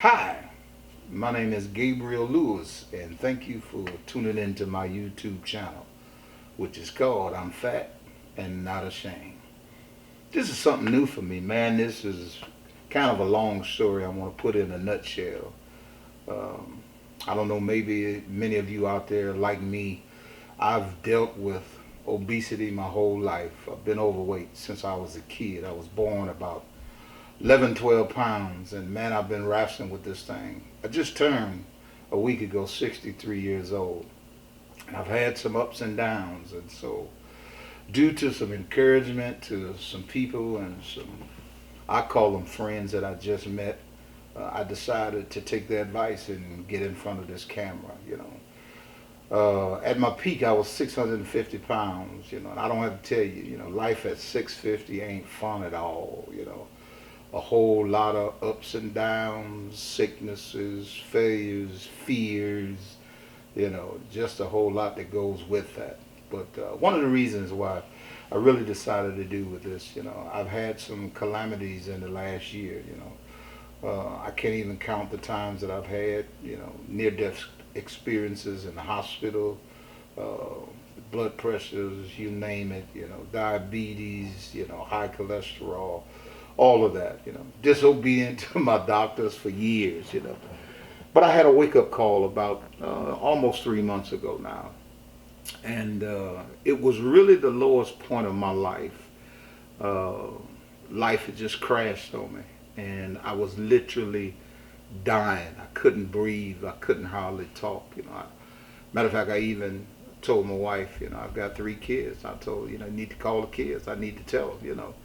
Hi, my name is Gabriel Lewis, and thank you for tuning into my YouTube channel, which is called I'm Fat and Not Ashamed. This is something new for me, man. This is kind of a long story I want to put in a nutshell. Um, I don't know, maybe many of you out there like me, I've dealt with obesity my whole life. I've been overweight since I was a kid. I was born about 11, 12 pounds, and man, I've been wrestling with this thing. I just turned a week ago 63 years old, and I've had some ups and downs, and so due to some encouragement to some people and some, I call them friends that I just met, I decided to take their advice and get in front of this camera, at my peak, I was 650 pounds, and I don't have to tell you, life at 650 ain't fun at all, a whole lot of ups and downs, sicknesses, failures, fears, just a whole lot that goes with that. But one of the reasons why I really decided to do with this, I've had some calamities in the last year, I can't even count the times that I've had, near death experiences in the hospital, uh, blood pressures, you name it, diabetes, high cholesterol, all of that, disobedient to my doctors for years, But I had a wake up call about almost 3 months ago now. And it was really the lowest point of my life. Uh, Life had just crashed on me. And I was literally dying. I couldn't breathe. I couldn't hardly talk. Matter of fact, I even told my wife, I've got 3 kids. I told her, I need to call the kids. I need to tell them,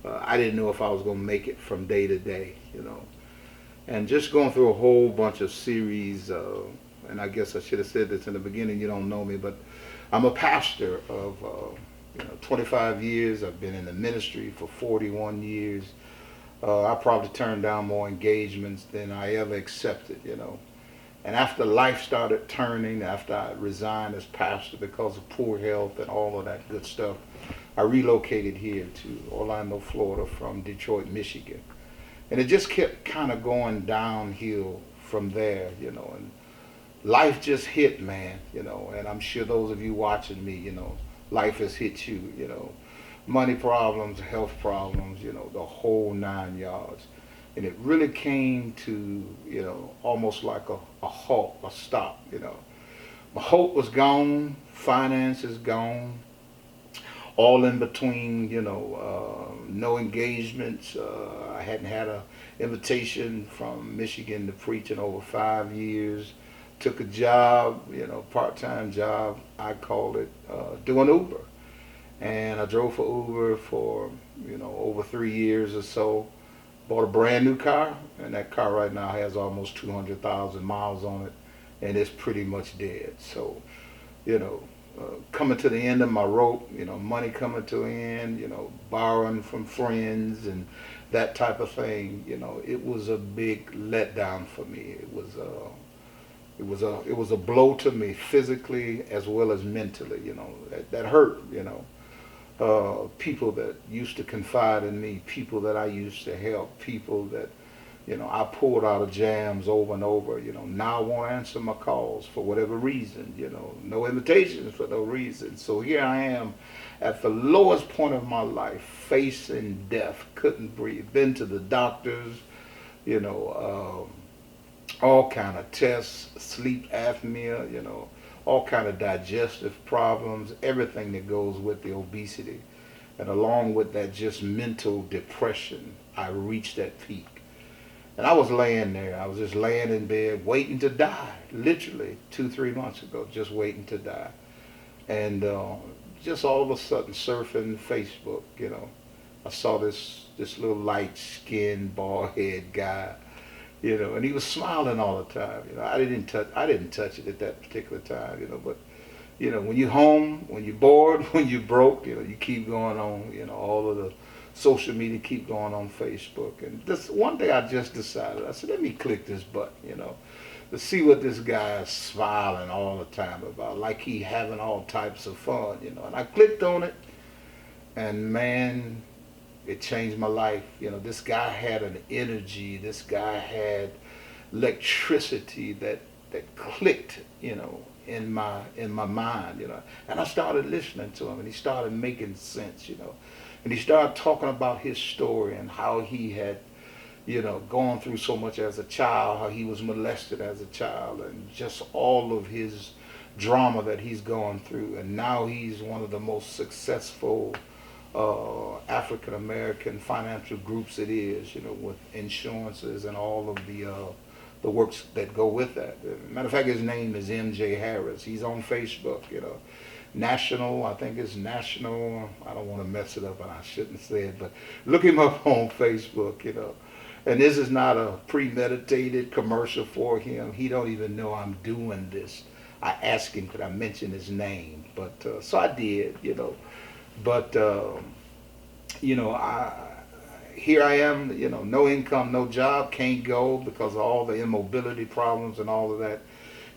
I didn't know if I was going to make it from day to day, And just going through a whole bunch of series, and I guess I should have said this in the beginning, you don't know me, but I'm a pastor of, 25 years. I've been in the ministry for 41 years. I probably turned down more engagements than I ever accepted, And after life started turning, after I resigned as pastor because of poor health and all of that good stuff, I relocated here to Orlando, Florida from Detroit, Michigan. And it just kept kind of going downhill from there, and life just hit, man, and I'm sure those of you watching me, life has hit you, money problems, health problems, the whole 9 yards. And it really came to, almost like a halt, a stop. My hope was gone, finances gone, all in between, no engagements. I hadn't had a invitation from Michigan to preach in over 5 years. Took a job, part-time job, I called it, doing Uber. And I drove for Uber for, over 3 years or so. Bought a brand new car, and that car right now has almost 200,000 miles on it, and it's pretty much dead. So, you know, coming to the end of my rope, money coming to an end, borrowing from friends and that type of thing, it was a big letdown for me. It was a blow to me physically as well as mentally, that hurt, people that used to confide in me, people that I used to help, people that, I pulled out of jams over and over, now I won't answer my calls for whatever reason, no invitations for no reason. So here I am at the lowest point of my life, facing death, couldn't breathe, been to the doctors, you know, all kind of tests, sleep apnea, all kind of digestive problems, everything that goes with the obesity. And along with that, just mental depression, I reached that peak. And I was laying there. I was just laying in bed waiting to die, literally 2, 3 months ago, just waiting to die. And just all of a sudden, surfing Facebook, I saw this little light-skinned, bald-head guy, and he was smiling all the time. I didn't touch it at that particular time, but when you're home, when you're bored, when you're broke, you keep going on, all of the social media keep going on Facebook. And this one day I just decided, I said, let me click this button, to see what this guy is smiling all the time about, like he having all types of fun, And I clicked on it, and man, it changed my life. This guy had an energy. This guy had electricity that clicked, in my mind, And I started listening to him, and he started making sense, And he started talking about his story and how he had, gone through so much as a child, how he was molested as a child, and just all of his drama that he's gone through. And now he's one of the most successful African American financial groups it is, with insurances and all of the works that go with that. Matter of fact, his name is M.J. Harris. He's on Facebook, National, I think it's National, I don't want to mess it up and I shouldn't say it, but look him up on Facebook, And this is not a premeditated commercial for him. He don't even know I'm doing this. I asked him, could I mention his name? But so I did, But here I am, no income, no job, can't go because of all the immobility problems and all of that.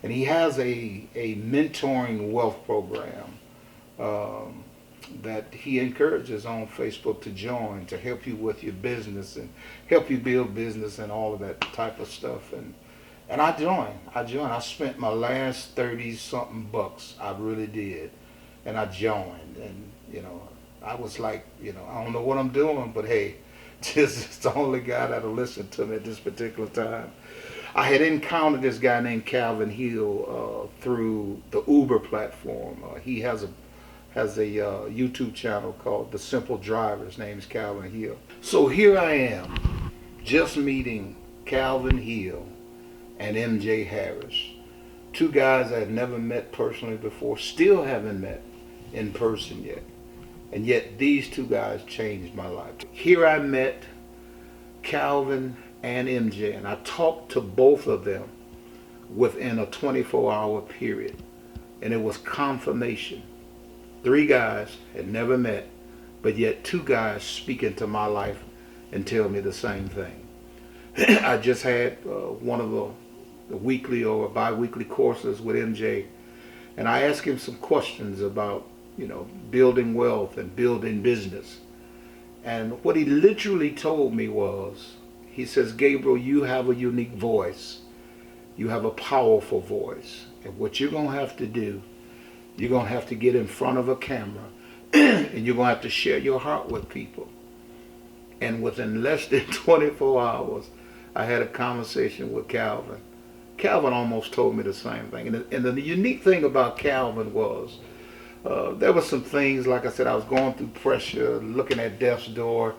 And he has a mentoring wealth program that he encourages on Facebook to join, to help you with your business and help you build business and all of that type of stuff. And I joined. I spent my last 30-something bucks. I really did. And I joined. And, I was like, I don't know what I'm doing, but hey, this is the only guy that'll listen to me at this particular time. I had encountered this guy named Calvin Hill through the Uber platform. He has a YouTube channel called The Simple Driver. His name is Calvin Hill. So here I am, just meeting Calvin Hill and M.J. Harris. Two guys I had never met personally before, still haven't met in person yet. And yet these two guys changed my life. Here I met Calvin and MJ, and I talked to both of them within a 24-hour period. And it was confirmation. Three guys had never met, but yet two guys speak into my life and tell me the same thing. I just had one of the weekly or bi-weekly courses with MJ, and I asked him some questions about building wealth and building business. And what he literally told me was, he says, Gabriel, you have a unique voice. You have a powerful voice. And what you're going to have to do, you're going to have to get in front of a camera and you're going to have to share your heart with people. And within less than 24 hours, I had a conversation with Calvin. Calvin almost told me the same thing. And the unique thing about Calvin was, there were some things, like I said, I was going through pressure, looking at death's door,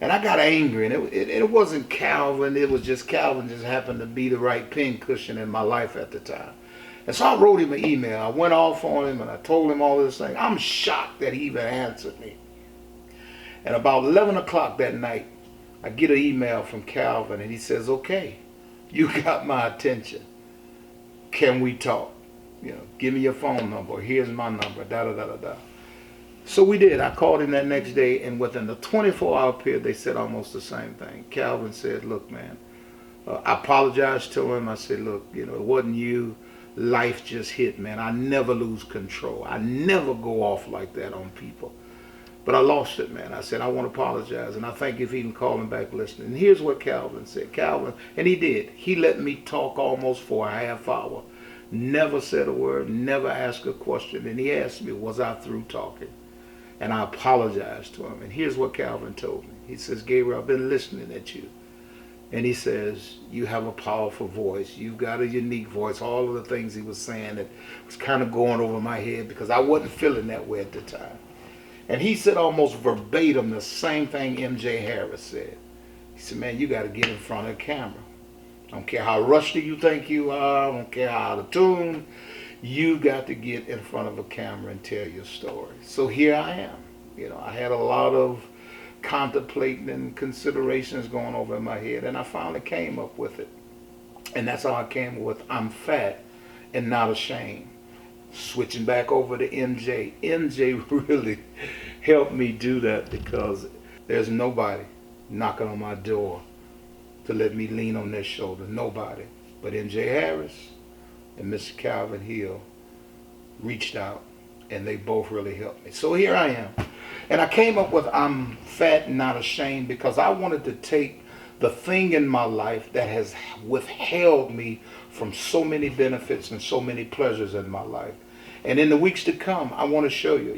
and I got angry. And it wasn't Calvin, it was just Calvin just happened to be the right pincushion in my life at the time. And so I wrote him an email. I went off on him and I told him all this thing. I'm shocked that he even answered me. And about 11 o'clock that night, I get an email from Calvin and he says, okay, you got my attention. Can we talk? Give me your phone number. Here's my number. Da-da-da-da-da. So we did. I called him that next day, and within the 24-hour period, they said almost the same thing. Calvin said, look, man, I apologized to him. I said, look, it wasn't you. Life just hit, man. I never lose control. I never go off like that on people. But I lost it, man. I said, I want to apologize, and I thank you for even calling back listening. And here's what Calvin said. Calvin, and he did. He let me talk almost for a half hour. Never said a word, never asked a question. And he asked me, was I through talking? And I apologized to him. And here's what Calvin told me. He says, Gabriel, I've been listening at you. And he says, you have a powerful voice. You've got a unique voice. All of the things he was saying that was kind of going over my head because I wasn't feeling that way at the time. And he said almost verbatim the same thing M.J. Harris said. He said, man, you got to get in front of the camera. I don't care how rusty you think you are. I don't care how out of tune. You got to get in front of a camera and tell your story. So here I am. I had a lot of contemplating and considerations going over in my head, and I finally came up with it. And that's how I came with I'm fat and not ashamed. Switching back over to MJ. MJ really helped me do that because there's nobody knocking on my door to let me lean on their shoulder. Nobody. But M.J. Harris and Mr. Calvin Hill reached out, and they both really helped me. So here I am. And I came up with I'm fat and not ashamed because I wanted to take the thing in my life that has withheld me from so many benefits and so many pleasures in my life. And in the weeks to come, I want to show you,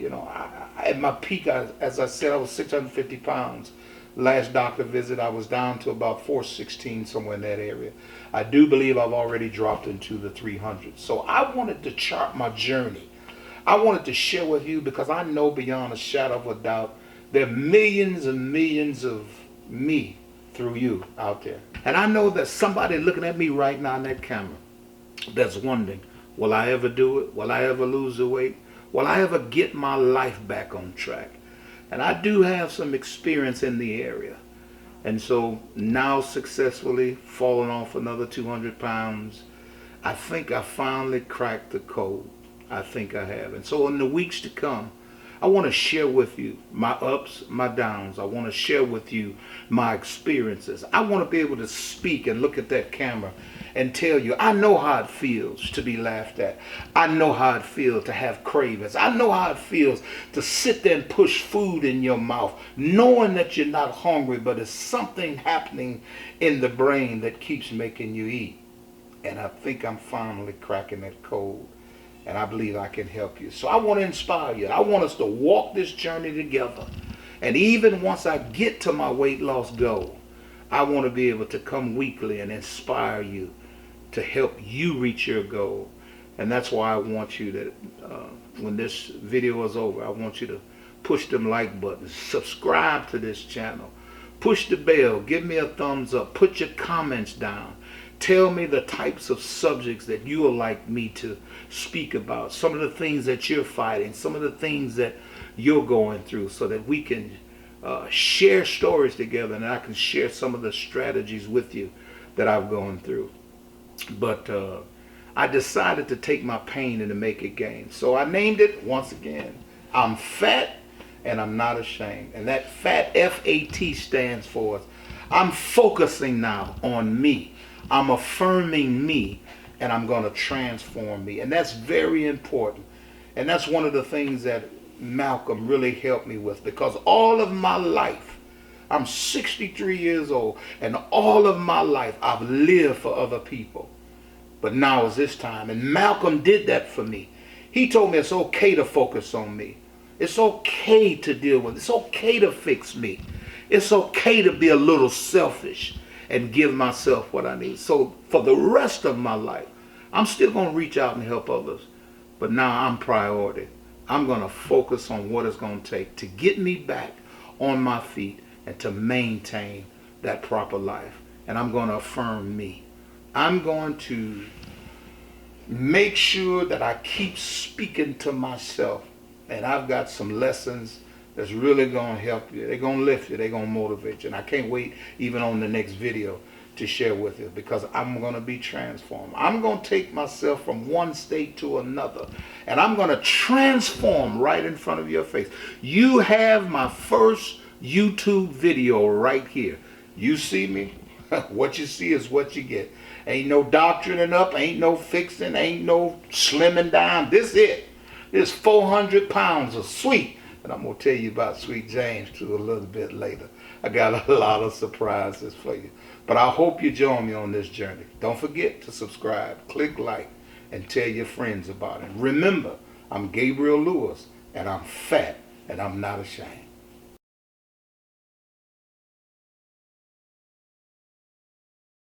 at my peak, as I said, I was 650 pounds. Last doctor visit, I was down to about 416, somewhere in that area. I do believe I've already dropped into the 300s. So I wanted to chart my journey. I wanted to share with you because I know beyond a shadow of a doubt there are millions and millions of me through you out there. And I know that somebody looking at me right now in that camera that's wondering, will I ever do it? Will I ever lose the weight? Will I ever get my life back on track? And I do have some experience in the area. And so now successfully falling off another 200 pounds, I think I finally cracked the code. I think I have. And so in the weeks to come, I want to share with you my ups, my downs. I want to share with you my experiences. I want to be able to speak and look at that camera and tell you, I know how it feels to be laughed at. I know how it feels to have cravings. I know how it feels to sit there and push food in your mouth, knowing that you're not hungry, but it's something happening in the brain that keeps making you eat. And I think I'm finally cracking that code. And I believe I can help you. So I want to inspire you. I want us to walk this journey together. And even once I get to my weight loss goal, I want to be able to come weekly and inspire you to help you reach your goal. And that's why I want you to, when this video is over, I want you to push them like buttons. Subscribe to this channel. Push the bell. Give me a thumbs up. Put your comments down. Tell me the types of subjects that you would like me to speak about. Some of the things that you're fighting. Some of the things that you're going through, so that we can share stories together and I can share some of the strategies with you that I've gone through. But I decided to take my pain and to make it gain. So I named it, once again, I'm Fat and I'm Not Ashamed. And that FAT, F-A-T, stands for I'm focusing now on me. I'm affirming me, and I'm going to transform me. And that's very important. And that's one of the things that Malcolm really helped me with, because all of my life, I'm 63 years old, and all of my life I've lived for other people. But now is this time. And Malcolm did that for me. He told me it's okay to focus on me. It's okay to deal with it. It's okay to fix me. It's okay to be a little selfish and give myself what I need. So for the rest of my life, I'm still going to reach out and help others. But now I'm priority. I'm going to focus on what it's going to take to get me back on my feet and to maintain that proper life. And I'm going to affirm me. I'm going to make sure that I keep speaking to myself. And I've got some lessons that's really going to help you. They're going to lift you. They're going to motivate you. And I can't wait even on the next video to share with you, because I'm going to be transformed. I'm going to take myself from one state to another, and I'm going to transform right in front of your face. You have my first YouTube video right here. You see me? What you see is what you get. Ain't no doctrining up. Ain't no fixing. Ain't no slimming down. This it. This 400 pounds of sweet. And I'm going to tell you about Sweet James too a little bit later. I got a lot of surprises for you. But I hope you join me on this journey. Don't forget to subscribe, click like, and tell your friends about it. Remember, I'm Gabriel Lewis, and I'm fat, and I'm not ashamed.